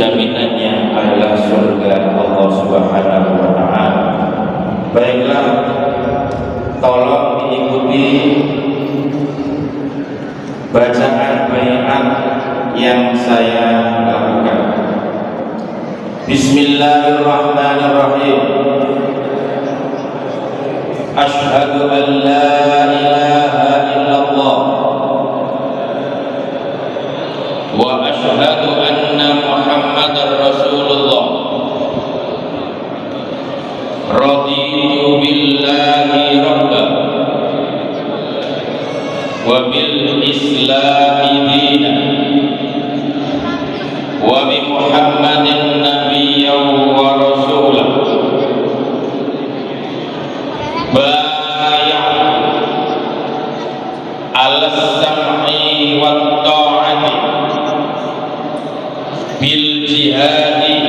jaminannya adalah surga Allah Subhanahu wa Ta'ala. Baiklah, tolong diikuti bacaan baiat yang saya lakukan. Bismillahirrahmanirrahim. Asyhadu an la ilaha illallah wa asyhadu anna Muhammadar Rasulullah. Raditu billahi rabban wa bil islami dinan wa bi Muhammadin nabiyyan wa rasulan. Bay'atu ala sam'i wa ta'ati bil jihadi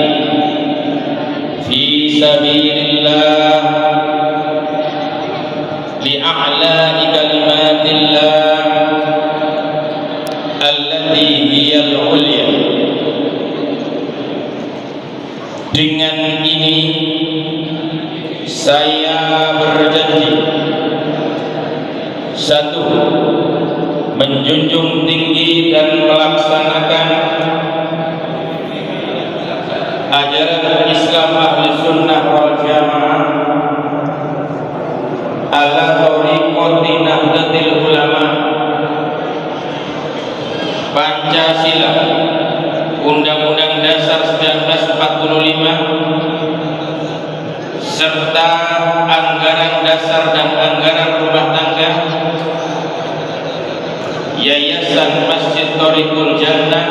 fi sabilillah li'a'la'i kalimatillah allati hiyal ulya. Dengan ini saya berjanji, satu, menjunjung tinggi dan melaksanakan ajaran Islam Ahli Sunnah wal Jamaah ala tariqati Nahdlatul Ulama, Pancasila, Undang-Undang Dasar 1945, serta anggaran dasar dan anggaran rumah tangga Yayasan Masjid Thariqul Jannah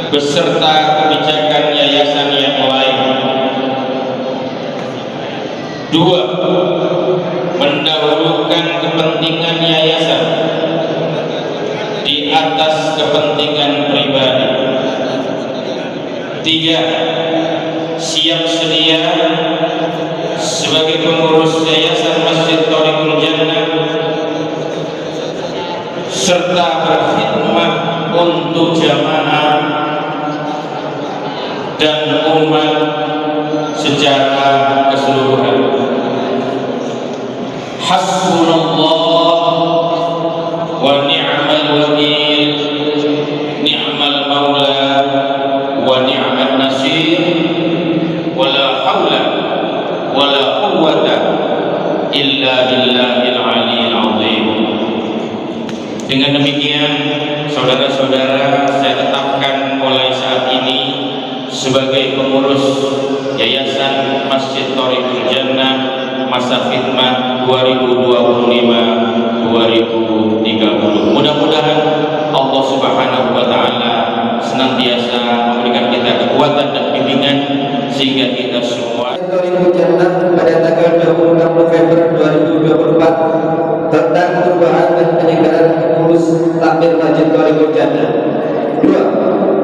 beserta kebijakan yayasan yang lain. Dua, mendahulukan kepentingan yayasan di atas kepentingan pribadi. Tiga, siap sedia sebagai pengurus Yayasan Masjid Thariqul Jannah serta berkhidmat untuk jamaah dan umat secara keseluruhan. Hasbunallah wa ni'mal wakil, ni'mal maula wa ni'mal nasir, wala haula wala quwwata illa billahil aliyil azim. Dengan demikian, saudara-saudara, saya tetapkan mulai saat ini sebagai pengurus Yayasan Masjid Thariqul Jannah masa khidmat 2025-2030. Mudah-mudahan Allah Subhanahu wa Ta'ala senantiasa memberikan kita kekuatan dan bimbingan sehingga kita semua Thariqul Jannah pada tanggal 26 November 2024 tentang perubahan dan penyegaran pengurus takmir Masjid Thariqul Jannah. 2.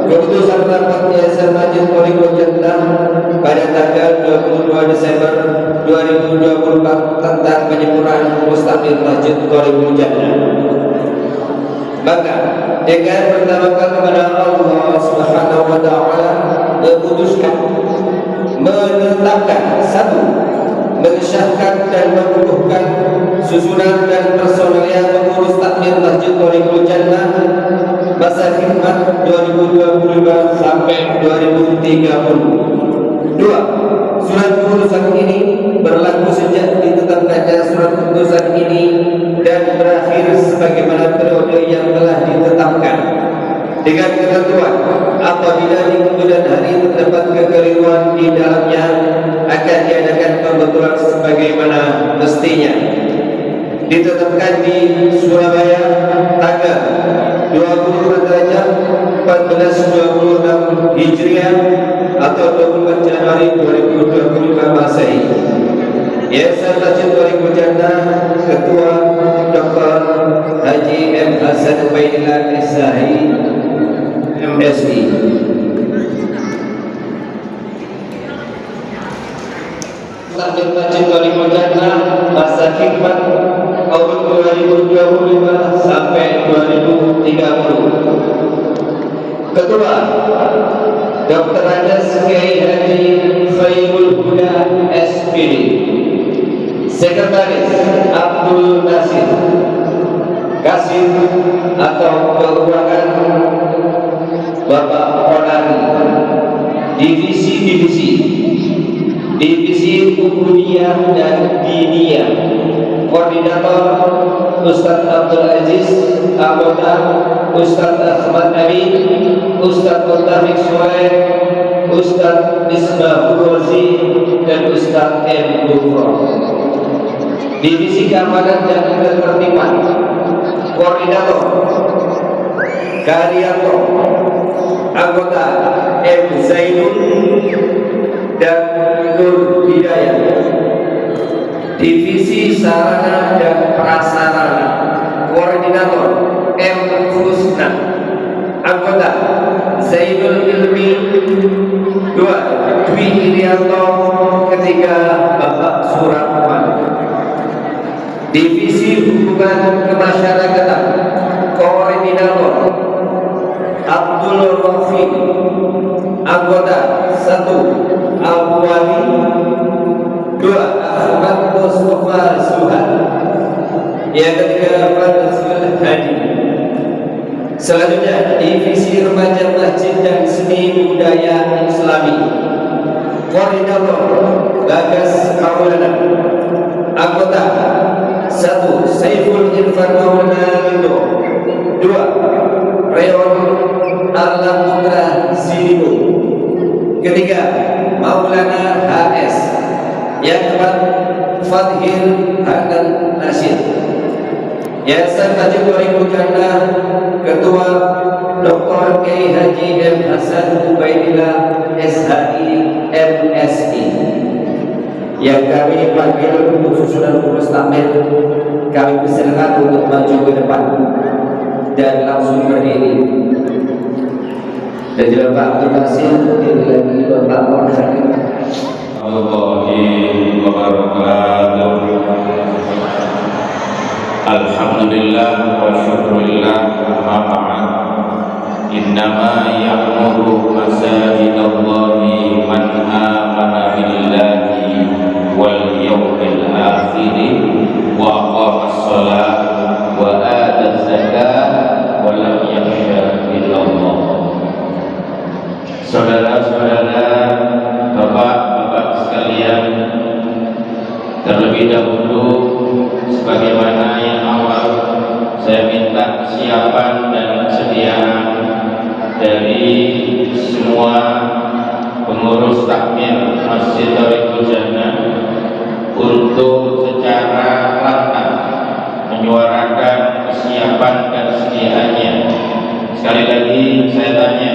Keputusan rapat Yayasan Masjid Thariqul Jannah pada tanggal 22 Desember 2024 tentang penyempurnaan pengurus takmir Masjid Thariqul Jannah. Maka dengan bertawakal kepada Allah Subhanahu wa Ta'ala, memutuskan, menetapkan, satu, mengesahkan dan mengukuhkan susunan dan personalia pengurus takmir Masjid Thariqul Jannah masa khidmat 2025 sampai 2030. 2. Surat keputusan ini berlaku sejak ditetapkannya surat keputusan ini dan berakhir sebagaimana periode yang telah ditetapkan. Dengan ketentuan, apabila di kemudian hari terdapat kekeliruan di dalamnya, akan diadakan pembetulan sebagaimana mestinya. Ditetapkan di Surabaya tanggal 24 Rajab 1426 Hijriah atau 24 Januari 2025 Masehi. Yayasan Masjid Thariqul Jannah, Ketua Dr. Haji M. Hasan Ubaidillah SHI MSI. Takmir Masjid Thariqul Jannah masa khidmat tahun 2025 sampai 2030. Ketua Dr. Andes Kiai Haji Khairul Huda SPD. Sekretaris Abdul Nasir. Kasih atau keuangan Bapak Kodari. Divisi Ubudiyah dan Diniyah. Koordinator Ustadz Abdul Aziz, anggota Ustadz Ahmad Amin, Ustadz Mutafiq Suhaib, Ustadz Misbahul Rozi, dan Ustadz M. Bufro. Divisi Keamanan dan Ketertiban. Koordinator Karyanto, anggota M. Zainun dan Nur Hidayah. Divisi Sarana dan Prasarana. Koordinator M. Husna, anggota Zainul Ilmi 2, Dwi Irianto, ketiga Bapak Suratman. Divisi Hubungan Kemasyarakatan. Koordinator Abdul Rafiq, anggota 1 Abu Wali, 2 Ahmad Mustafa Zuhad, yang ketiga Fadl Hadi. Selanjutnya Divisi Remaja Masjid dan Seni Budaya Islami. Koordinator Bagas Maulana, anggota 1 Saiful Irfan Maulana Lindo, 2 Reon Arla Putra Ziribu, ketiga Maulana HS, yang keempat Fadhil Hanan Nasir. Yayasan Haji Toriqul Jannah, Ketua Dr. Kiai Haji M. Hasan Ubaidillah SHI MSI, yang kami panggil untuk susunan pengurus takmir. Kami persilakan untuk maju ke depan dan langsung berdiri. Dan juga Pak Abdul Nasir, lagi Bapak Warhakim. Assalamualaikum warahmatullahi wabarakatuh. Alhamdulillah wa syukurillah, amma ba'd. Innama ya'muru masajidallahi man amana billahi wal yawmil akhir wa aqama as-salat wa ata az-zakat wa lam yakhsha illallah. Saudara-saudara, bapak-bapak sekalian, terlebih dahulu sebagaimana yang awal saya minta kesiapan dan kesediaan dari semua pengurus takmir Masjid Toriqul Jannah untuk secara lantang menyuarakan kesiapan dan kesediaannya. Sekali lagi saya tanya,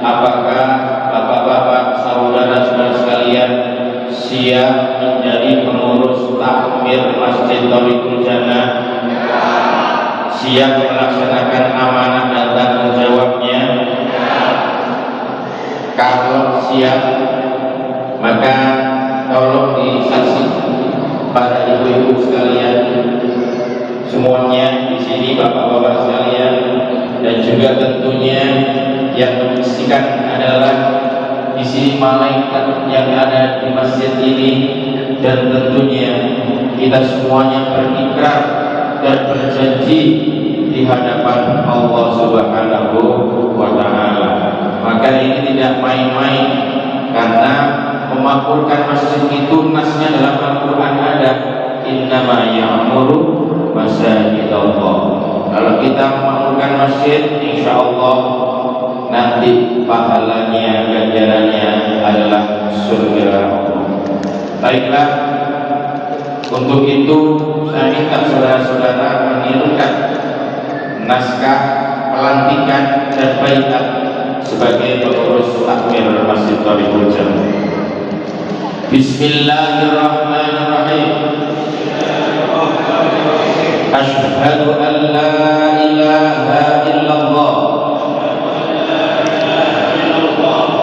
apakah bapak-bapak, saudara-saudara sekalian siap menjadi pengurus takmir Masjid Toriqul Jannah? Siap melaksanakan amanah dan tanggung jawabnya? Kalau siap, maka tolong disaksi para ibu-ibu sekalian semuanya di sini, bapak-bapak sekalian, dan juga tentunya yang menyaksikan adalah di sini malaikat yang ada di masjid ini, dan tentunya kita semuanya berikrar dan berjanji di hadapan Allah Subhanahu wa Ta'ala. Maka ini tidak main-main, karena memakmurkan masjid itu nasnya dalam Al-Quran ada innama ya'muru masajidallah. Kalau kita memakmurkan masjid, insya Allah nanti pahalanya, ganjarannya adalah surga. Baiklah, untuk itu saya minta saudara-saudara menirukan naskah pelantikan dan baiat sebagai pengurus takmir Masjid Toriqul Jannah. Bismillahirrahmanirrahim. Asyhadu an la ilaha illallah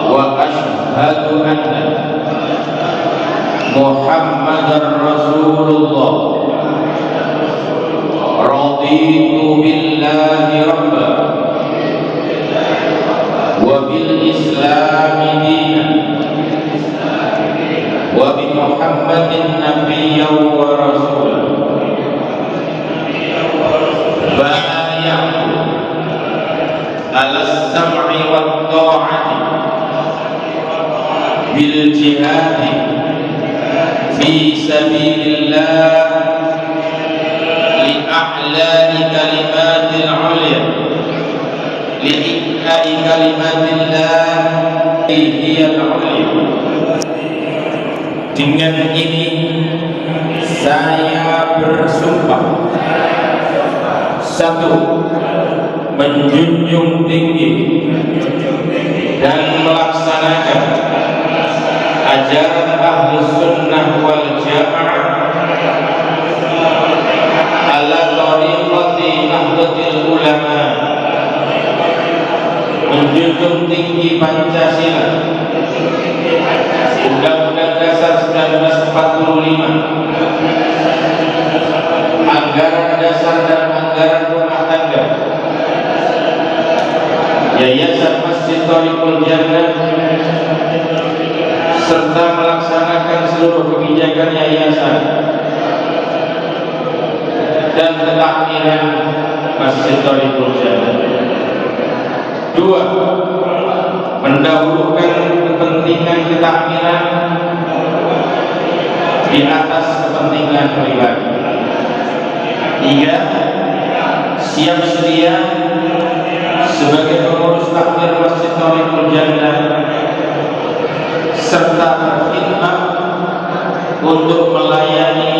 wa asyhadu anna Muhammadar Rasulullah. Raditu billahi rabba وبالإسلام دينا وبمحمد نبيا ورسولا بايعت على السمع والطاعة بالجهاد في سبيل الله لأعلان كلمات العليا لإحياء كلمات الله هي العليا. Dengan ini saya bersumpah, satu, menjunjung tinggi dan melaksanakan ajaran Ahlus Sunnah wal Jamaah ala tariqati Nahdlatul Ulama, menjunjung tinggi Pancasila, Undang-Undang Dasar 1945, anggaran dasar dan anggaran rumah tangga, Yayasan Masjid Thariqul Jannah, serta melaksanakan seluruh kebijakan yayasan dan ketakmiran Masjid Thariqul Jannah. Dua, mendahulukan kepentingan ketakmiran di atas kepentingan pribadi. Tiga, siap sedia sebagai pengurus takmir Masjid Thariqul Jannah serta berkhidmat untuk melayani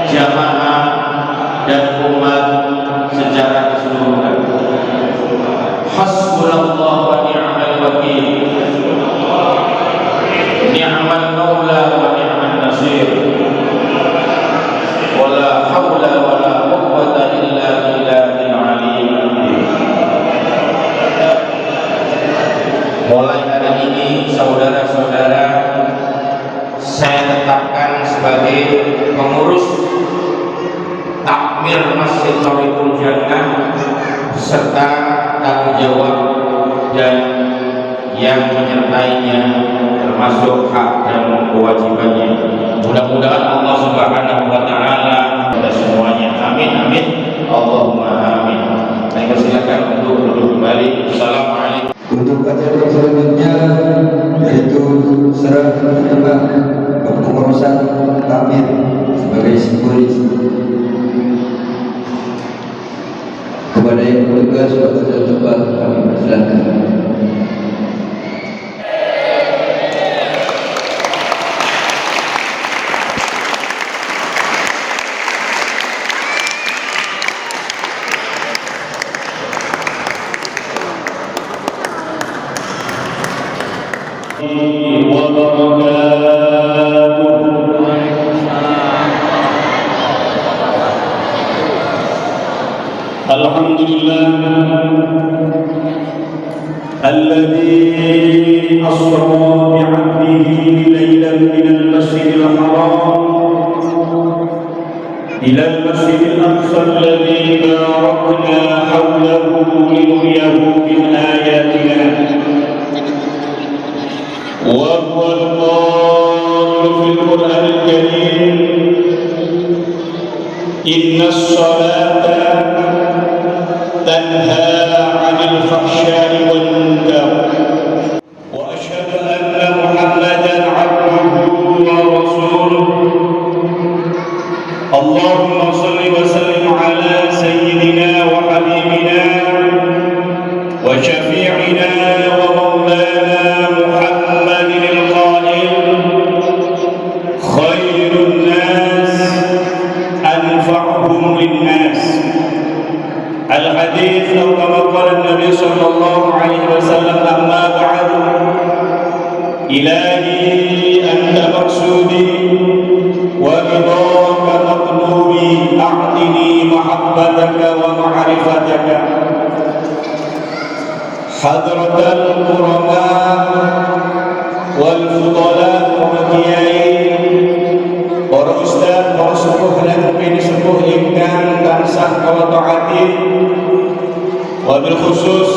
jamaah dan umat secara keseluruhan. Hasbunallah wa ni'mal wakil, ni'mal maula wa ni'mal nasir, wala hawla wala quwwata illa billahil aliyyil azim. Mulai hari ini saudara-saudara, saya tetapkan sebagai pengurus takmir Masjid Thariqul Jannah serta tanggung jawab dan yang menyertainya termasuk hak dan kewajibannya. Mudah-mudahan Allah Subhanahu wa taala kita semuanya. Amin amin. Allahumma amin. Saya persilakan untuk duduk kembali. Assalamualaikum. Untuk acara selanjutnya yaitu serah terima kepengurusan takmir sebagai simbolis kepada yang bertugas pada tempat kami persilakan. Alhamdulillah alladzi asra bi'abdihi laylan minal masjidil haram ila al-masjidil aqsa alladzi barakna hawlahu linuriyahu min ayatina wa huwa al-qailu fil Qur'anil Karim inna as-salata تنهى عن الفحشاء والمنكر وأشهد أن محمدا عبده ورسوله اللهم صل وسلم على سيدنا وحبيبنا وشفيعنا ومولانا محمد القائل خير الناس أنفعهم للناس. الحديث أو كما قال النبي صلى الله عليه وسلم أما بعد إلهي أنت مقصودي ورضاك مطلوبي أعطني محبتك ومعرفتك. حضرة الكرماء والفضلاء ومكياي para ustaz, para sepuh dan pini sepuh ingkang tansah kula taati wabil khusus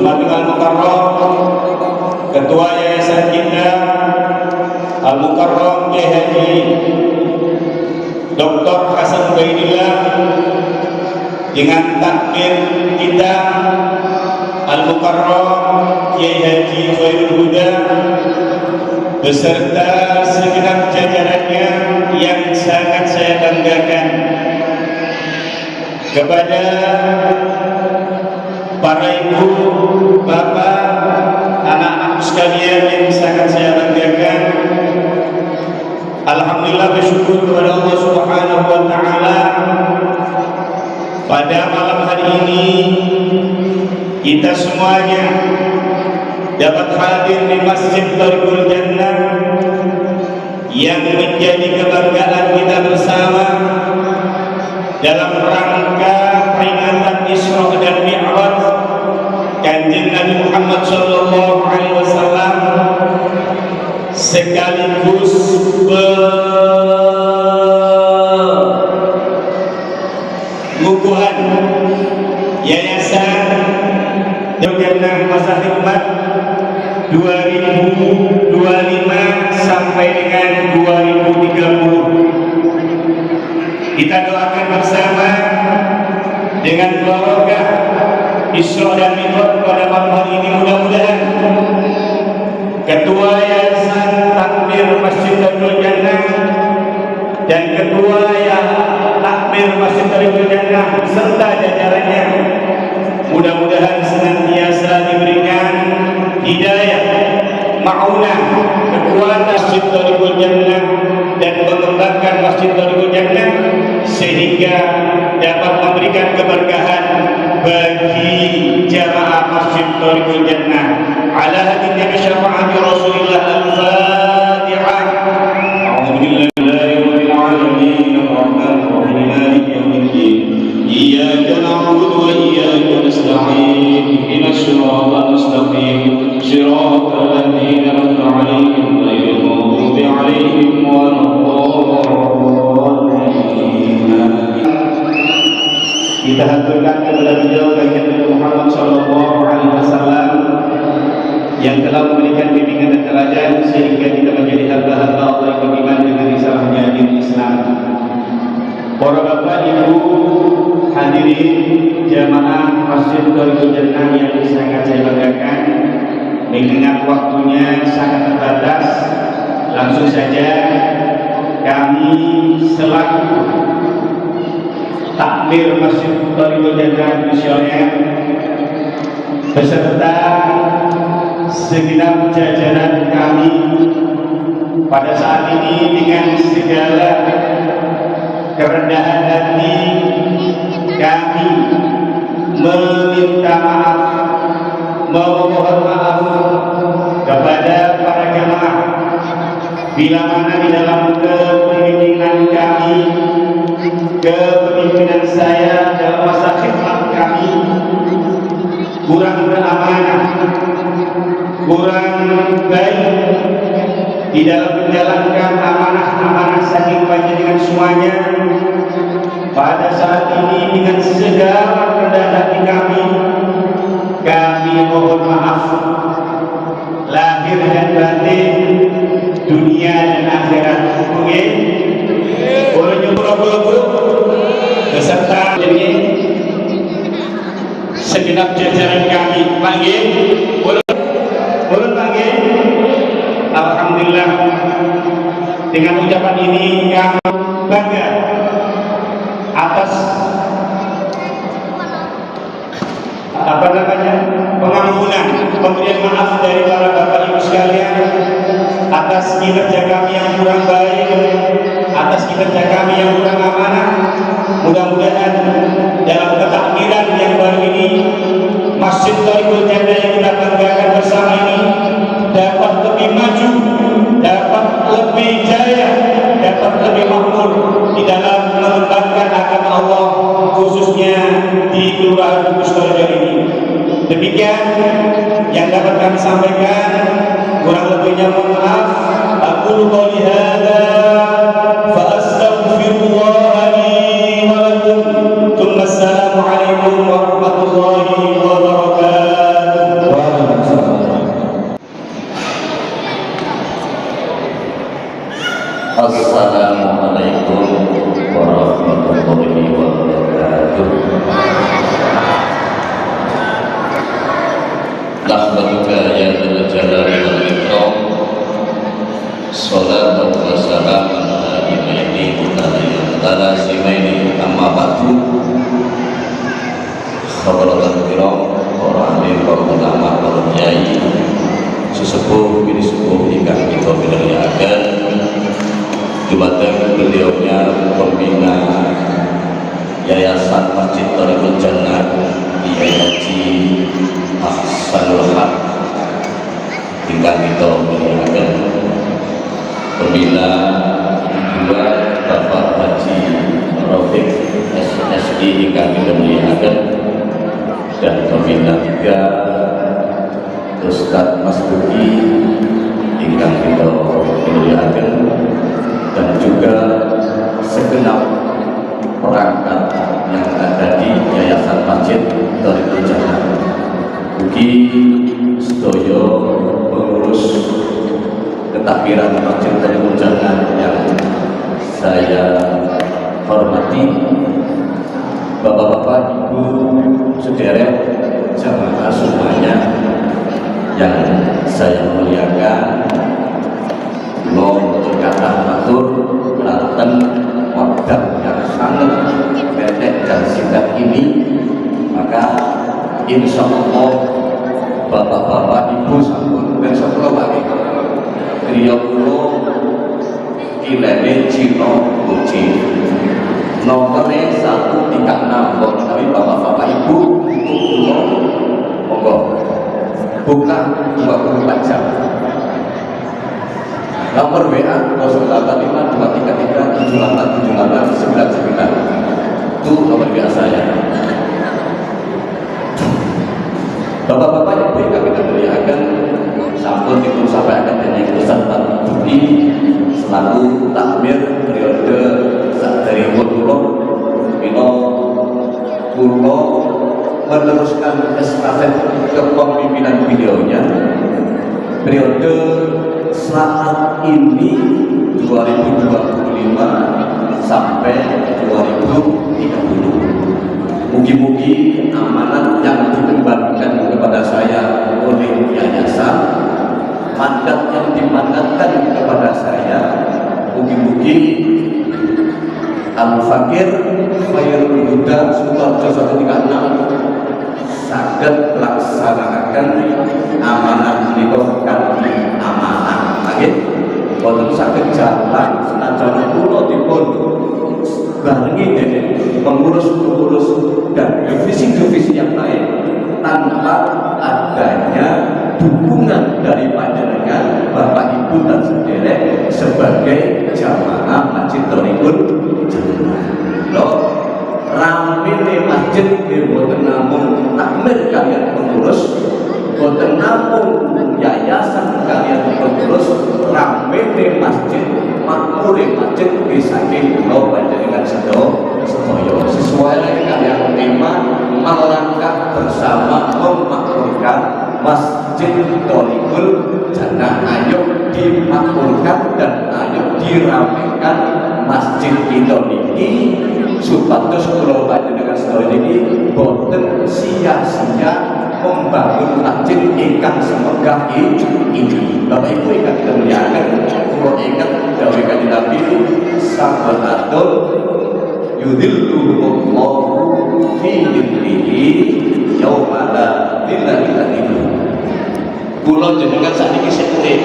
Masjid Al-Mukarram, Ketua Yayasan kita Al-Mukarram Kiai Haji Dr. Hasan Ubaidillah, dengan takmir kita Al-Mukarram Kiai Haji Khairul Huda beserta segenap jajarannya yang sangat saya banggakan, kepada para ibu, bapak, anak-anak sekalian yang sangat saya banggakan. Alhamdulillah, bersyukur kepada Allah Subhanahu wa taala, pada malam hari ini kita semuanya dapat hadir di Masjid Thariqul Jannah yang menjadi kebanggaan kita bersama dalam rangka peringatan Isra dan Mi'raj Kanjeng Nabi Muhammad sallallahu alaihi wasallam, sekaligus pengukuhan Yayasan Jannah Masa Hikmat 2025 sampai dengan 2030. Kita doakan bersama dengan barokah Isra dan Mi'raj pada malam hari ini, mudah-mudahan Ketua Yayasan Takmir Masjid Thariqul Jannah dan Ketua Takmir Masjid Thariqul Jannah beserta jajarannya mudah-mudahan senantiasa diberikan hidayah, ma'unah, kekuatan Masjid Thariqul Jannah dan mengembangkan Masjid Thariqul Jannah sehingga dapat memberikan keberkahan bagi jamaah Masjid Thariqul Jannah. Ala hadits syafaati Rasulillah al-Fatihah. A'udzubillahi rabbil alamin arrahmanir rahim maliki yaumiddin. Iyyaka na'budu wa iyyaka nasta'in. Ihdinas siratal mustaqim. Siratal ladzina an'amta 'alaihim ghairil maghdubi 'alaihim waladdallin. Kita haturkan kepada beliau baginda Nabi Muhammad sallallahu alaihi wasallam yang telah memberikan bimbingan dan teladan sehingga kita menjadi hamba-hamba Allah yang beriman dengan risalahnya di Islam. Para bapak, ibu, hadirin jamaah Masjid Thariqul Jannah yang sangat saya banggakan, mengingat waktunya sangat terbatas, langsung saja kami selaku takmir Masjid Thariqul Jannah misioner beserta segenap jajaran kami pada saat ini dengan segala kerendahan hati kami meminta maaf, memohon maaf kepada para jamaah bila mana di dalam kepemimpinan kami, kepemimpinan saya dalam masa khidmat kami kurang beramanah, kurang baik di dalam menjalankan amanah-amanah saking panjenengan semuanya. Pada saat ini dengan segala rendah hati kami mohon maaf lahir dan batin, dunia dan akhirat. Oke, boleh nyuruh beserta jadi segenap jajaran kami panggil, boleh panggil. Alhamdulillah, dengan ucapan ini kami bangga atas pengampunan, pemberian maaf dari para bapak ibu sekalian atas kinerja kami yang kurang baik, atas kinerja kami yang kurang amanah. Mudah-mudahan dalam ketakmiran yang baru ini, Masjid Thariqul Jannah yang kita banggakan bersama ini dapat lebih maju, dapat lebih jaya, dapat lebih makmur di dalam mengembangkan agama Allah, khususnya di Kelurahan Kustorejo ini. Demikian yang dapat kami sampaikan, kurang lebihnya mohon maaf. Aku qouli hadza fa astaghfirullah Assalamualaikum warahmatullahi wabarakatuh. Nahmaduka ya dzal jalali wal ikram. Shalatan wa salaman ala imaini ala simaini amma ba'du. Khabaratan kiram, para alim, para ulama, para kiai, sesepuh bini sepuh ingkang kita pinangiaken dumateng beliaunya pembina Yayasan Masjid Thariqul Jannah Kiai Haji Ahsanul Haq ingkang kita pinangiaken pembina kedua Bapak Haji Rafiq SSI ingkang kita pinangiaken dan pembina tiga Ustadz Mas Duki ingkang kita muliakan dan juga segenap perangkat yang ada di Yayasan Masjid Thariqul Jannah. Ugi sedaya pengurus ketakbiran Masjid Thariqul Jannah yang saya hormati, bapak-bapak, ibu, sederek, jamaah semuanya yang saya muliakan. Kula kata matur wonten wekdal yang sangat pendek dan singkat ini, maka insya Allah bapak-bapak, ibu sampun besok kula bagi griya kula kilene Cina Uci nomornya 136. Tapi bapak-bapak, ibu kula monggo buka 24 jam. Nomor WA 085233787899. Itu nomor WA saya. Bapak-bapak yang baik kami muliakan, sampun dipun sampaikan dari Ustaz Duki selaku takmir periode dari kula meneruskan estafet kepemimpinan beliaunya periode saat ini 2025 sampai 2030. Mugi-mugi amanat yang dikembalikan kepada saya oleh yayasan, mandat yang dimandatkan kepada saya, mugi-mugi Al-Fakir Khairul Huda Sutarjo 136 saged laksanakan amanah menika kanthi amanah. Nggih, boten saged jalan senajan kula dipun barengi dening pengurus-pengurus dan divisi-divisi yang lain tanpa adanya dukungan dari panjenengan Bapak Ibu dan sederek sebagai jamaah Masjid Thariqul Jannah. Loh, ramene masjid boten namung takmir kalian pengurus, boten namung yayasan kalian pengurus, ramene masjid, makmure masjid saking kula panjenengan sedaya sesuai kalian tema melangkah bersama memakmurkan Masjid Thariqul Jannah. Ayo dimakmurkan dan ayo diramekan masjid kita niki supados kula panjenengan sedaya niki boten sia-sia membangun masjid ingkang semegah ini. Bapak Ibu ingkang kita muliakan, kula ingat dawuh Kanjeng Nabi sabdatul yudhilluhumullahu fi dhillihi yauma la dhilla illa dhilluh. Kula jenengan sakniki sing urip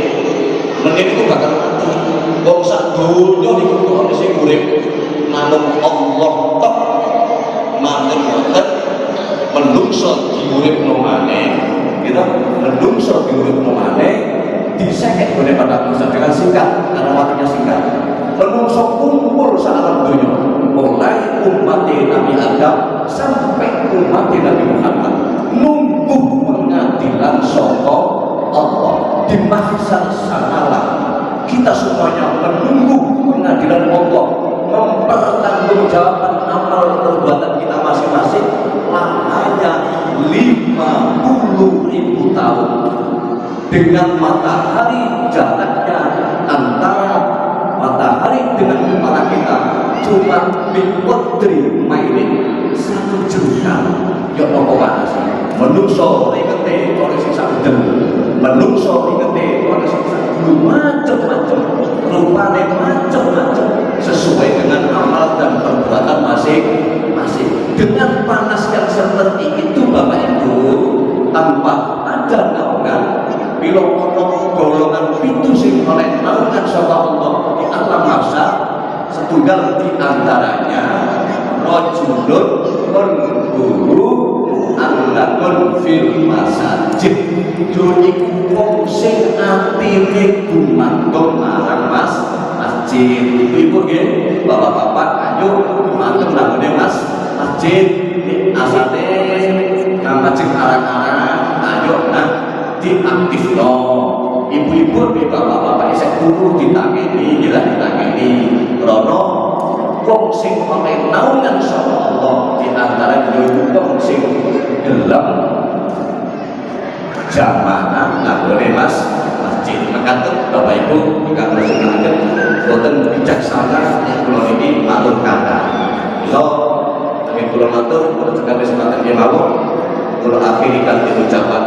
menika niku bakal mati. Wong sak donya niku kok ana sing urip namung Allah tok. Manten-manten menungso diuripno maneh, gitu. Menungso diuripno maneh diseket oleh pada manusia dengan singkat karena waktunya singkat. Menungso kumpul saat dunia, mulai umat Nabi Adam sampai umat Nabi Muhammad nunggu pengadilan saka Allah di mahsyar sanalah. Kita semuanya menunggu pengadilan Allah, mempertanggungjawabkan amal perbuatan kita masing-masing. Lamanya 50.000 tahun. Dengan matahari jaraknya antara matahari dengan cuma biqadri mailin 1 jengkal ya apa wae menungso ingete oleh sisa udem menungso ingete oleh sisa macam-macam rupane macam-macam sesuai dengan amal dan perbuatan masing-masing. Dengan panas yang seperti itu Bapak Ibu, tanpa ada naungan bila ono golongan pitu sing oleh naungan saka Allah di alam masa setunggal di antaranya rajulun guru annakun fil masajid iku wong sing atine gumantung marang masjid. Ibu nggih, bapak-bapak ayo gumantung nang masjid asate nang masjid arang-arang ayo nah diaktifno. Ibu-ibu di bapak-bapak isih turu ditangeni, ditangeni krana wong sing oleh naungan saka Allah di antara wong sing gelem jamaah nanggone masjid. Mekaten Bapak Ibu ingkang rasulaken boten bijaksana yen kula niki matur kata. Kula matur kula cekap semanten kemawon kula akhiri kanthi ucapan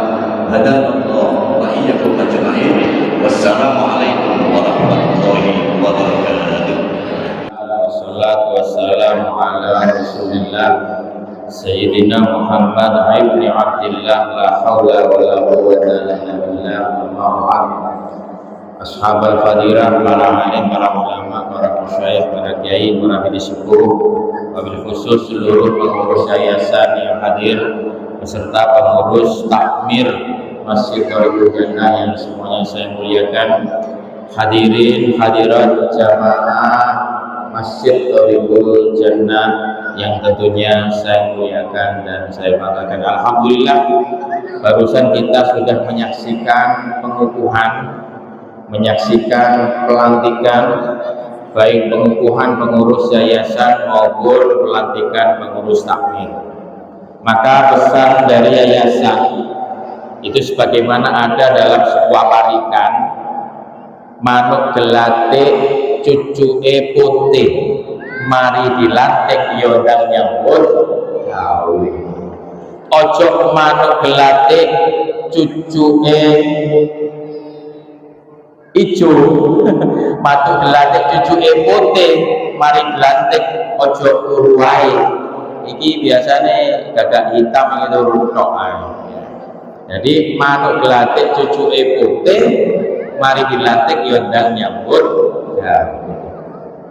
hadanallahu wa iyyakum ajmain. Wassalamualaikum warahmatullahi wabarakatuh. Wassalatu wassalamu ala Rasulillah Sayyidina Muhammad ibn Abdillah la haula wa la quwwata illa billah. Amma ba'd. Ashabul fadilah, para alim, para ulama, para masyayikh, para kiai, para bidi sepuh, wabil khusus seluruh pengurus yayasan yang hadir beserta pengurus takmir Masjid Thariqul Jannah yang semuanya saya muliakan, hadirin hadirat jamaah Masjid Thariqul Jannah yang tentunya saya muliakan dan saya banggakan. Alhamdulillah, barusan kita sudah menyaksikan pengukuhan, menyaksikan pelantikan baik pengukuhan pengurus yayasan maupun pelantikan pengurus takmir. Maka pesan dari yayasan itu sebagaimana ada dalam sebuah parikan, manuk gelate cucuke putih mari dilantik yodang nyambut gawe. Ojo manuk gelate cucuke ijo manuk gelate cucuke putih mari dilantik ojo turu wae. Iki biasane gagak hitam itu rutok ae. Jadi manuk gelate cucuke putih mari dilantik yondang nyambut gawe.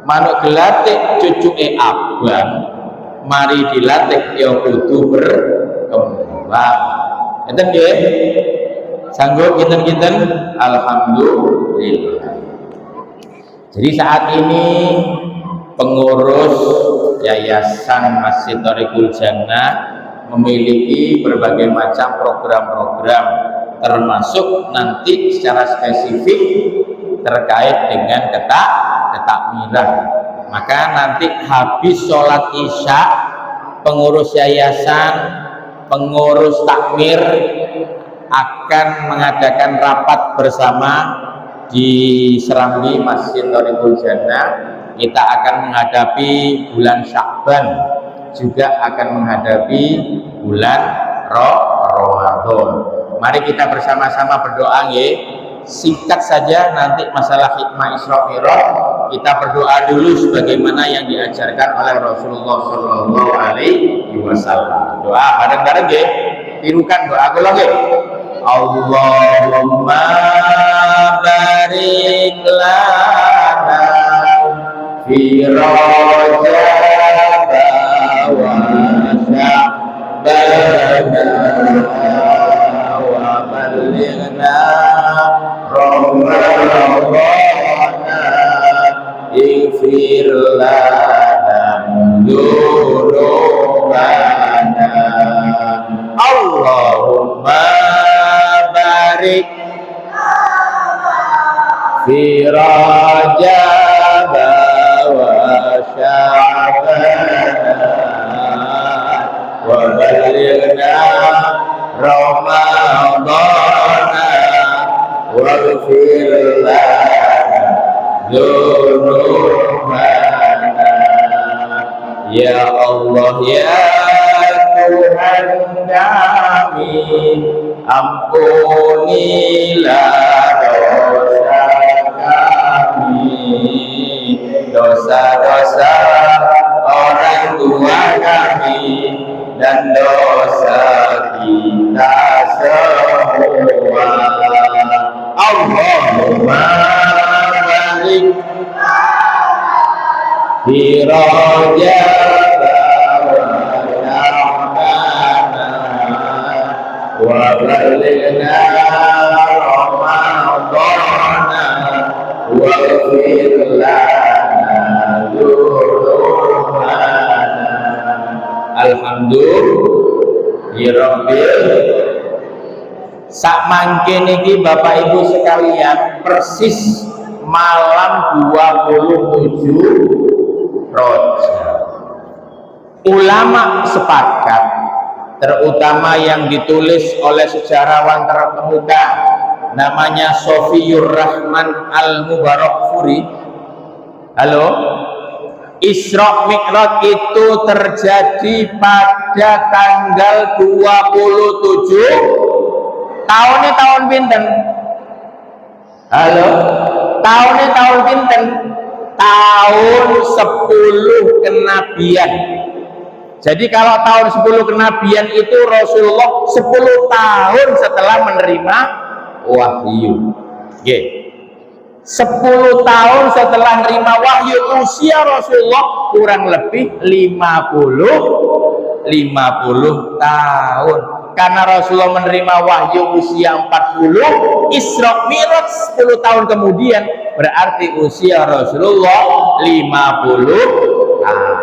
Manuk gelatik cucuke abang mari dilantik ya kudu berkembang. Ngeten nggih? Sanggup kinten-kinten? Alhamdulillah. Jadi saat ini pengurus Yayasan Masjid Thariqul Jannah memiliki berbagai macam program-program, termasuk nanti secara spesifik terkait dengan ketakmiran. Maka nanti habis sholat isya, pengurus yayasan, pengurus takmir akan mengadakan rapat bersama di Serambi Masjid Thariqul Jannah. Kita akan menghadapi bulan Sya'ban, juga akan menghadapi bulan Ramadan. Mari kita bersama-sama berdoa nggih. Singkat saja, nanti masalah hikmah Isra Mi'raj kita berdoa dulu sebagaimana yang diajarkan oleh Rasulullah Shallallahu Alaihi Wasallam. Doa bareng-bareng nggih. Tirukan doa kula nggih. Allahumma barik lana fi Rajab wa Sya'ban wa ballighna Ramadana ighfir lana dzunubana Allahumma barik fi Rajab wa Sya'ban wa ballighna Ramadana waghfir lana dzunubana Ya Allah ya Tuhan kami, ampunilah dosa kami, dosa-dosa orang tua kami dan dosa kita semua. Allahumma barik fi Rajab wa balighna Ramadana wa ighfir lana dzunubana. Alhamdulillahirabbil. Sak mangke niki Bapak Ibu sekalian persis malam 27 Rajab. Ulama sepakat, terutama yang ditulis oleh sejarawan terkemuka namanya Sofiyur Rahman Al-Mubarakfuri. Halo, Isra Mi'raj itu terjadi pada tanggal 27 tahunnya tahun pinten? Halo, tahunnya tahun pinten? Tahun 10 kenabian. Jadi kalau tahun 10 kenabian itu Rasulullah 10 tahun setelah menerima wahyu. Oke. 10 tahun setelah menerima wahyu, usia Rasulullah kurang lebih 50 tahun. Karena Rasulullah menerima wahyu usia 40, Isra Mi'raj 10 tahun kemudian, berarti usia Rasulullah 50 tahun.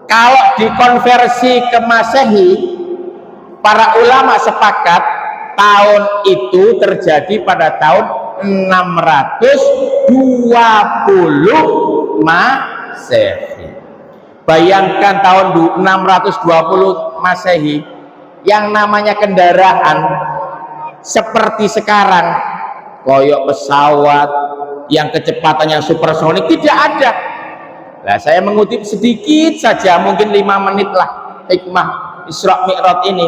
Kalau dikonversi ke Masehi, para ulama sepakat tahun itu terjadi pada tahun 620 Masehi. Bayangkan tahun 620 Masehi, yang namanya kendaraan seperti sekarang, koyok pesawat yang kecepatannya supersonik tidak ada. Nah, saya mengutip sedikit saja, mungkin 5 menit lah hikmah Isra Mi'raj ini,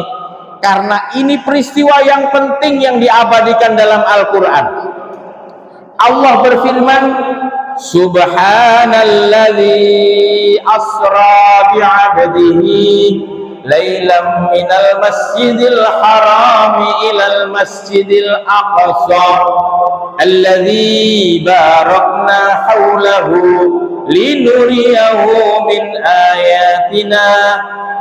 karena ini peristiwa yang penting yang diabadikan dalam Al-Quran. Allah berfirman, Subhanalladzi asra bi'abdihi lailam minal masjidil harami ilal masjidil aqsa alladzi barakna haulahu linuriyahu min ayatina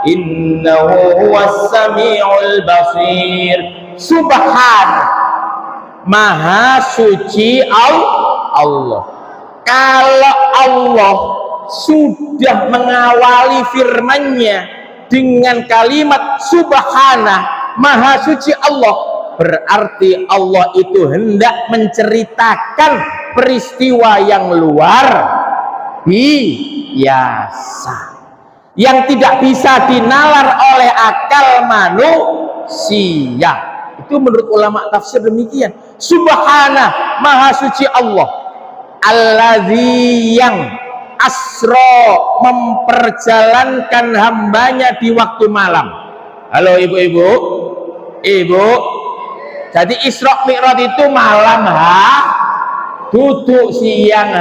innahu huwas sami'ul basir. Subhan, maha suci Allah. Kalau Allah sudah mengawali firman-Nya dengan kalimat subhana, maha suci Allah, berarti Allah itu hendak menceritakan peristiwa yang luar biasa, yang tidak bisa dinalar oleh akal manusia. Itu menurut ulama tafsir demikian. Subhana, maha suci Allah, alladzi yang asro, memperjalankan hambanya di waktu malam. Halo ibu-ibu, jadi Isra Mi'raj itu malam duduk siang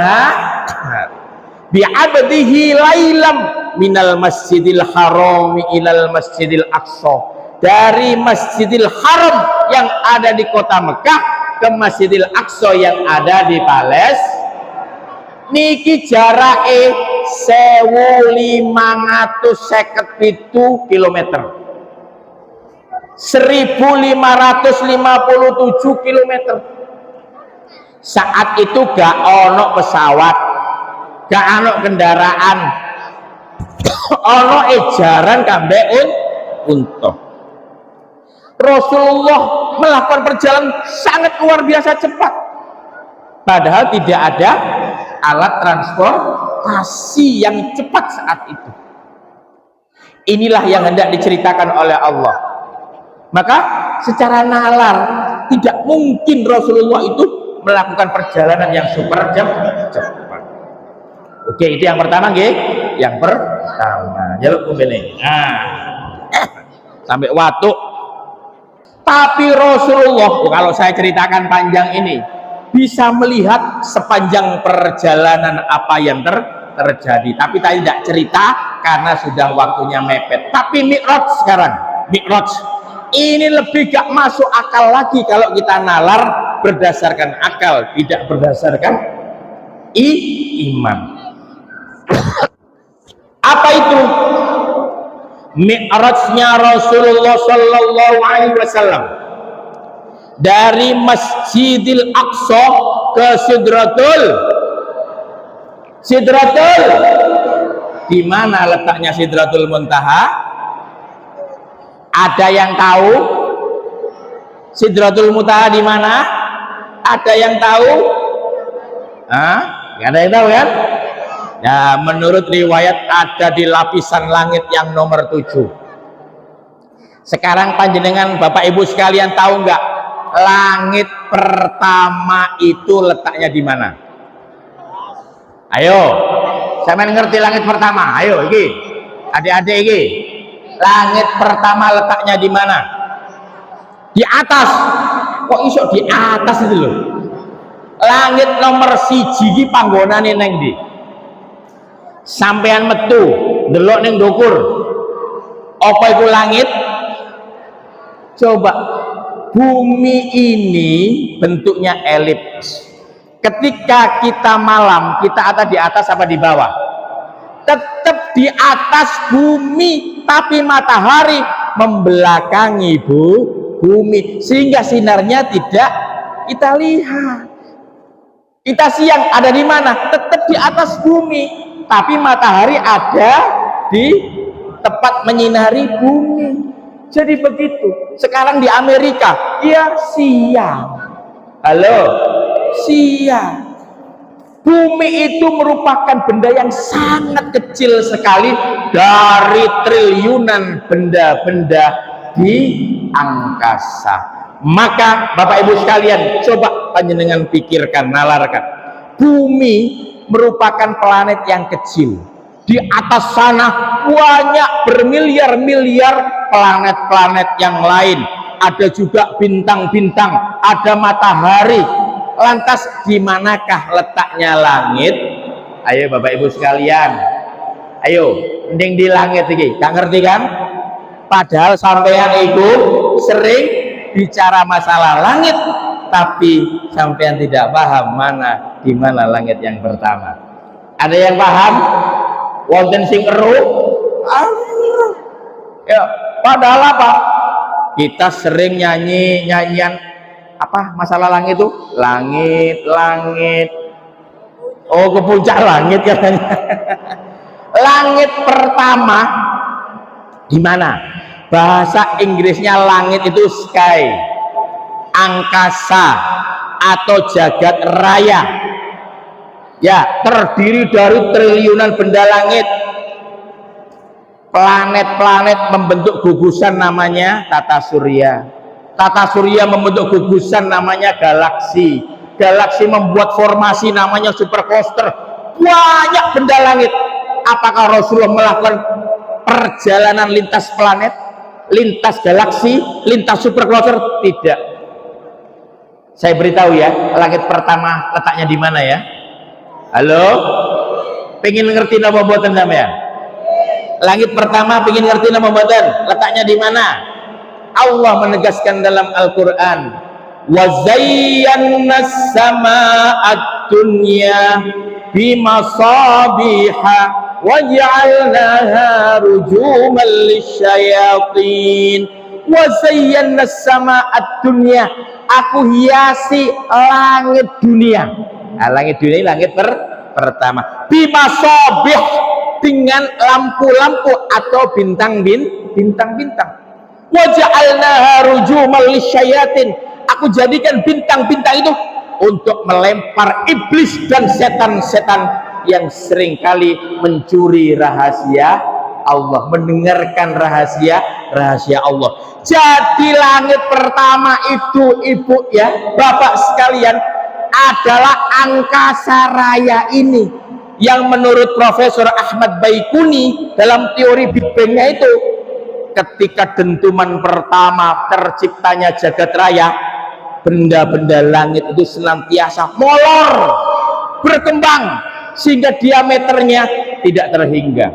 bi'abdihi lailam minal masjidil harami ilal masjidil aqsa, dari masjidil haram yang ada di kota Mekah ke masjidil aqsa yang ada di Palestina. Niki jarake 1557 km, 1557 km. Saat itu gak ono pesawat, gak ono kendaraan, ono ejaran kambe unta. Rasulullah melakukan perjalanan sangat luar biasa cepat, padahal tidak ada alat transportasi yang cepat saat itu. Inilah yang hendak diceritakan oleh Allah. Maka secara nalar tidak mungkin Rasulullah itu melakukan perjalanan yang super cepat. Oke, itu yang pertama, nggih. Yang pertama. pertama. Jaluk kumbene. Sampai watuk. Tapi Rasulullah, kalau saya ceritakan panjang ini, bisa melihat sepanjang perjalanan apa yang terjadi. Tapi tadi tidak cerita karena sudah waktunya mepet. Tapi Mi'raj sekarang, Mi'raj ini lebih gak masuk akal lagi kalau kita nalar berdasarkan akal, tidak berdasarkan iman. Apa itu? Mi'rajnya Rasulullah Sallallahu Alaihi Wasallam dari Masjidil Aqsa ke Sidratul. Di mana letaknya Sidratul Muntaha? Ada yang tahu? Sidratul Muntaha di mana? Ada yang tahu? Gak ada yang tahu kan? Ya, menurut riwayat ada di lapisan langit yang nomor 7. Sekarang panjenengan Bapak Ibu sekalian tahu nggak langit pertama itu letaknya di mana? Ayo, saya ngerti langit pertama. Ayo, iki, adik-adik iki, langit pertama letaknya di mana? Di atas. Kok iso di atas itu loh? Langit nomor 1 iki panggonane neng ndi? Sampean metu delok ning ndukur. Apa itu langit? Coba, bumi ini bentuknya elips. Ketika kita malam, kita ada di atas apa di bawah? Tetap di atas bumi, tapi matahari membelakangi bumi sehingga sinarnya tidak kita lihat. Kita siang ada di mana? Tetap di atas bumi, tapi matahari ada di tepat menyinari bumi. Jadi begitu. Sekarang di Amerika, ya siang. Halo, siang. Bumi itu merupakan benda yang sangat kecil sekali dari triliunan benda-benda di angkasa. Maka Bapak Ibu sekalian, coba panjenengan pikirkan, nalarkan. Bumi merupakan planet yang kecil. Di atas sana banyak bermiliar-miliar planet-planet yang lain. Ada juga bintang-bintang, ada matahari. Lantas di manakah letaknya langit? Ayo Bapak Ibu sekalian. Ayo, mending di langit iki. Gak ngerti kan? Padahal sampean itu sering bicara masalah langit, tapi sampean tidak paham di mana langit yang pertama. Ada yang paham? Wonten sing eruh? Ya, padahal apa? Kita sering nyanyian apa masalah langit itu? Langit. Oh, ke puncak langit katanya. Langit pertama di mana? Bahasa Inggrisnya langit itu sky, angkasa atau jagat raya. Ya, terdiri dari triliunan benda langit. Planet-planet membentuk gugusan namanya tata surya. Tata surya membentuk gugusan namanya galaksi. Galaksi membuat formasi namanya super cluster. Banyak benda langit. Apakah Rasulullah melakukan perjalanan lintas planet, lintas galaksi, lintas super cluster? Tidak. Saya beritahu ya, langit pertama letaknya di mana ya? Halo? Pengen ngerti nama buatan sampean? Langit pertama pengen ngerti nama buatan? Letaknya di mana? Allah menegaskan dalam Al-Qur'an, "Wa zayyana as-samaa'a ad-dunya bimasabiha waj'alnaha rujuman lisyayatin." Wa zayyana as-samaa'a ad-dunya, aku hiasi langit dunia. Nah, langit dunia ini langit pertama. Bimasabih, dengan lampu-lampu atau bintang-bintang. Waja'alnaha rujuman lisyayatin, aku jadikan bintang-bintang itu untuk melempar iblis dan setan-setan yang seringkali mencuri rahasia Allah, mendengarkan rahasia Allah. Jadi langit pertama itu, ibu ya, bapak sekalian, adalah angkasa raya ini yang menurut Profesor Ahmad Baikuni dalam teori Big Bang-nya itu, ketika dentuman pertama terciptanya jagat raya, benda-benda langit itu senantiasa molor, berkembang sehingga diameternya tidak terhingga.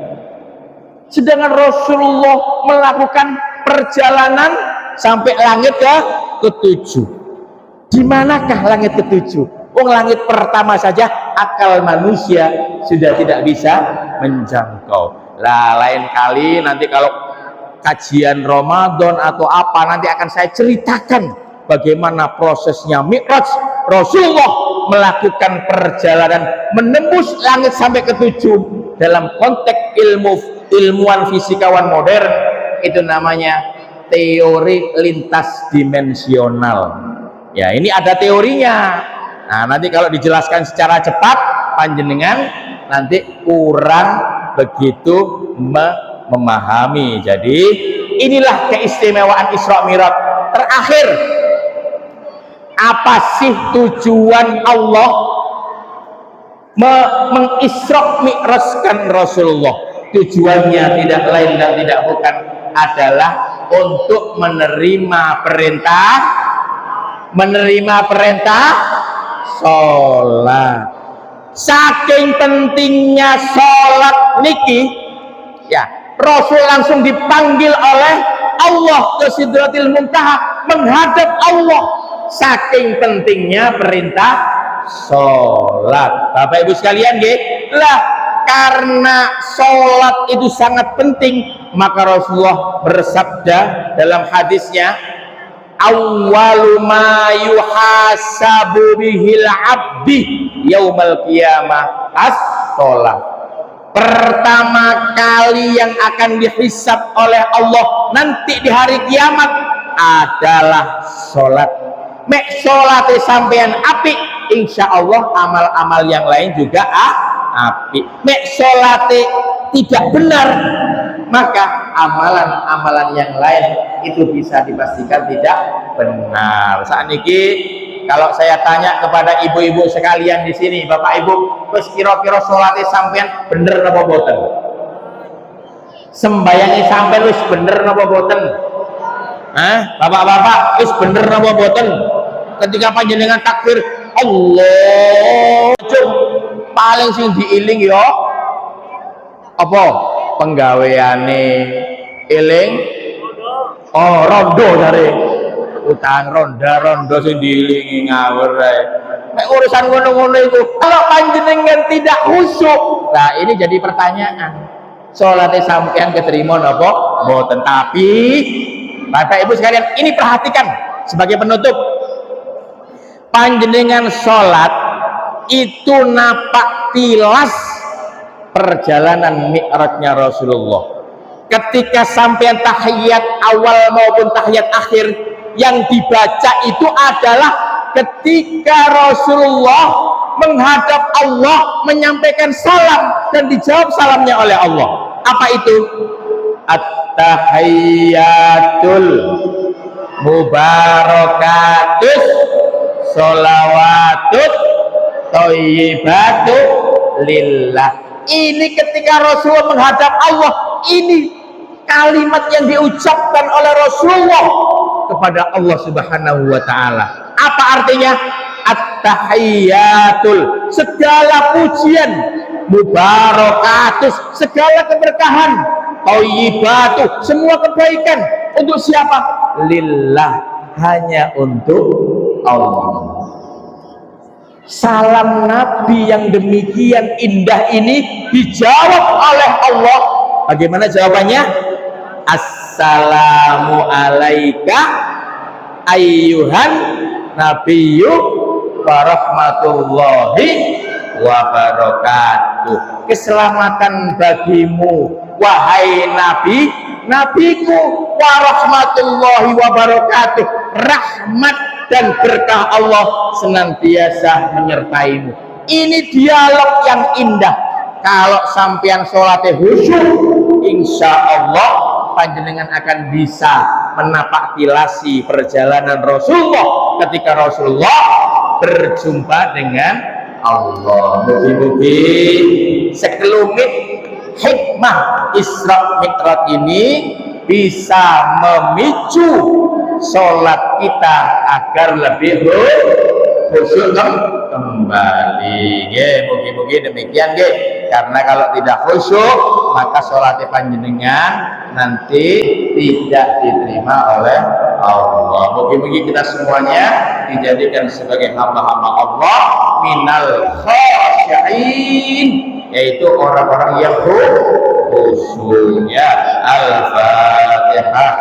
Sedangkan Rasulullah melakukan perjalanan sampai langit ke-7. Di manakah langit ke-7? Langit pertama saja akal manusia sudah tidak bisa menjangkau. Lah lain kali nanti kalau kajian Ramadan atau apa, nanti akan saya ceritakan bagaimana prosesnya Mi'raj. Rasulullah melakukan perjalanan menembus langit sampai ke-7 dalam konteks ilmuwan fisikawan modern. Itu namanya teori lintas dimensional. Ya, ini ada teorinya. Nah, nanti kalau dijelaskan secara cepat panjenengan nanti kurang begitu memahami. Jadi inilah keistimewaan Isra Mi'raj. Terakhir, apa sih tujuan Allah mengisra mi'rajkan Rasulullah? Tujuannya tidak lain dan tidak bukan adalah untuk menerima perintah sholat. Saking pentingnya sholat niki, ya, Rasul langsung dipanggil oleh Allah ke Sidratil Muntaha menghadap Allah. Saking pentingnya perintah sholat. Bapak Ibu sekalian, lah karena sholat itu sangat penting, maka Rasulullah bersabda dalam hadisnya, awwalu ma yuhasabu bihil abdi yaumal qiyamah as-sholat. Pertama kali yang akan dihisab oleh Allah nanti di hari kiamat adalah sholat. Mek sholat sampean apik, insya Allah amal-amal yang lain juga apik. Mek sholat tidak benar, maka amalan-amalan yang lain itu bisa dipastikan tidak benar. Saat ini kalau saya tanya kepada ibu-ibu sekalian di sini, Bapak Ibu, terus kira-kira sholatnya sampean bener napa boten? Sembayangnya sampean wis bener napa boten? Bapak-bapak wis bener napa boten? Ketika panjenengan takbir Allah, paling sing diiling ya apa? Penggaweane eling rondo dari utang rondo sing diilingi ngawur ae. Nek urusan ngono-ngono itu kalau panjenengan tidak khusyuk, nah ini jadi pertanyaan, salatnya sampean keterima napa mboten? Tapi Bapak Ibu sekalian, ini perhatikan sebagai penutup, panjenengan salat itu napak tilas perjalanan mi'rajnya Rasulullah. Ketika sampai tahiyat awal maupun tahiyat akhir, yang dibaca itu adalah ketika Rasulullah menghadap Allah menyampaikan salam dan dijawab salamnya oleh Allah. Apa itu? At-tahiyyatul mubarakatus sholawatut thayyibatu lillah. Ini ketika Rasulullah menghadap Allah, ini kalimat yang diucapkan oleh Rasulullah kepada Allah Subhanahu wa ta'ala. Apa artinya? At-tahiyyatul, segala pujian, mubarakatus, segala keberkahan, thayyibatu, semua kebaikan untuk siapa? Lillah, hanya untuk Allah. Salam Nabi yang demikian indah ini dijawab oleh Allah. Bagaimana jawabannya? Assalamu alaika ayyuhan nabiyyu wa rahmatullahi wa barakatuh. Keselamatan bagimu wahai nabi, nabiku, wa rahmatullahi wa barakatuh. Rahmat dan berkah Allah senantiasa menyertaimu. Ini dialog yang indah. Kalau sampean sholatnya khusyuk, insya Allah panjenengan akan bisa menapaktilasi perjalanan Rasulullah ketika Rasulullah berjumpa dengan Allah. Mugi-mugi sekelumit hikmah Isra Mi'raj ini bisa memicu sholat kita agar lebih khusyuk kembali. Mungkin demikian karena kalau tidak khusyuk maka sholatnya panjenengan nanti tidak diterima oleh Allah. Mungkin kita semuanya dijadikan sebagai hamba-hamba Allah minal khasyi'in, yaitu orang-orang yang khusyuk. Al-Fatihah.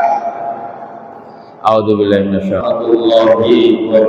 A'udzubillahi minasyaitonir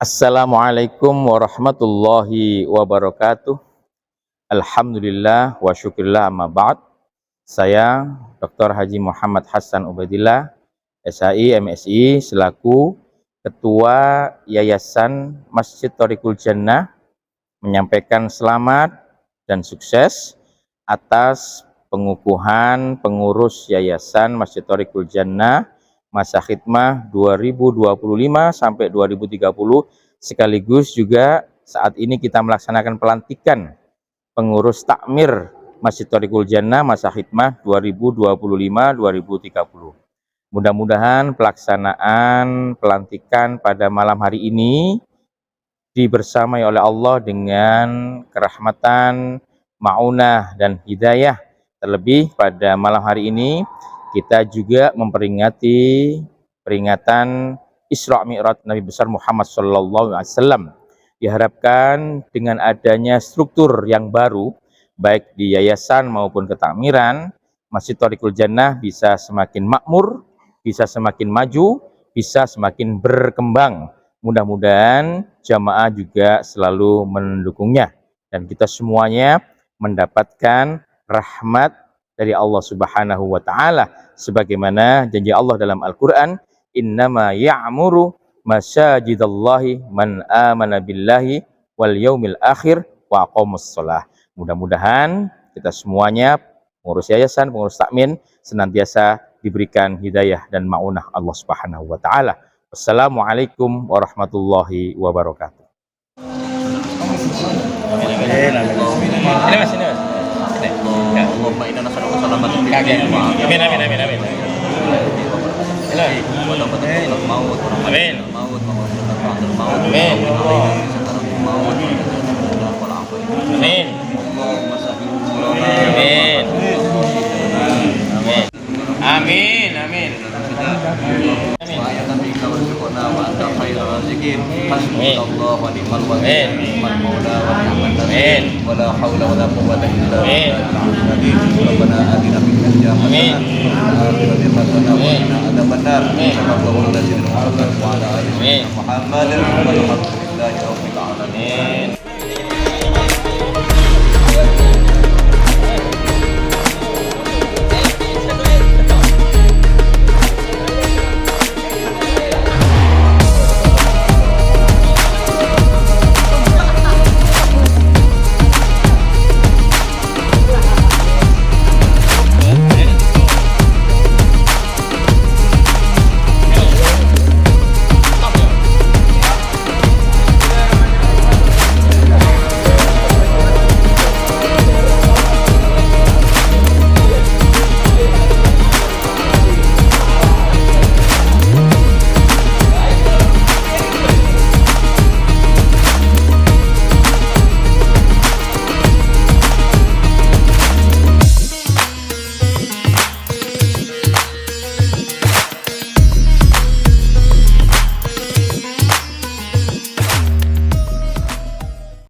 Assalamualaikum warahmatullahi wabarakatuh. Alhamdulillah wa syukurillah, amma ba'd. Saya Dr. Haji Muhammad Hassan Ubaidillah, SHI MSI, selaku Ketua Yayasan Masjid Thoriqul Jannah, menyampaikan selamat dan sukses atas pengukuhan pengurus Yayasan Masjid Thoriqul Jannah masa khidmah 2025 sampai 2030, sekaligus juga saat ini kita melaksanakan pelantikan pengurus takmir Masjid Thoriqul Jannah masa khidmah 2025-2030. Mudah-mudahan pelaksanaan pelantikan pada malam hari ini dibersamai oleh Allah dengan kerahmatan, ma'unah dan hidayah. Terlebih pada malam hari ini kita juga memperingati peringatan Isra Mi'raj Nabi besar Muhammad SAW. Diharapkan dengan adanya struktur yang baru, baik di yayasan maupun ketakmiran, Masjid Thoriqul Jannah bisa semakin makmur, bisa semakin maju, bisa semakin berkembang. Mudah-mudahan jamaah juga selalu mendukungnya dan kita semuanya mendapatkan rahmat dari Allah Subhanahu wa Ta'ala, sebagaimana janji Allah dalam Al-Quran, innama ya'muru masajidallahi man amana billahi wal yaumil akhir wa aqamus shalah. Mudah-mudahan kita semuanya, pengurus yayasan, pengurus takmin, senantiasa diberikan hidayah dan ma'unah Allah Subhanahu wa Ta'ala. Wassalamualaikum warahmatullahi wabarakatuh. Ini mas. Allahumma inna nas'aluka salamatal amin. Amin. Amin. Amin.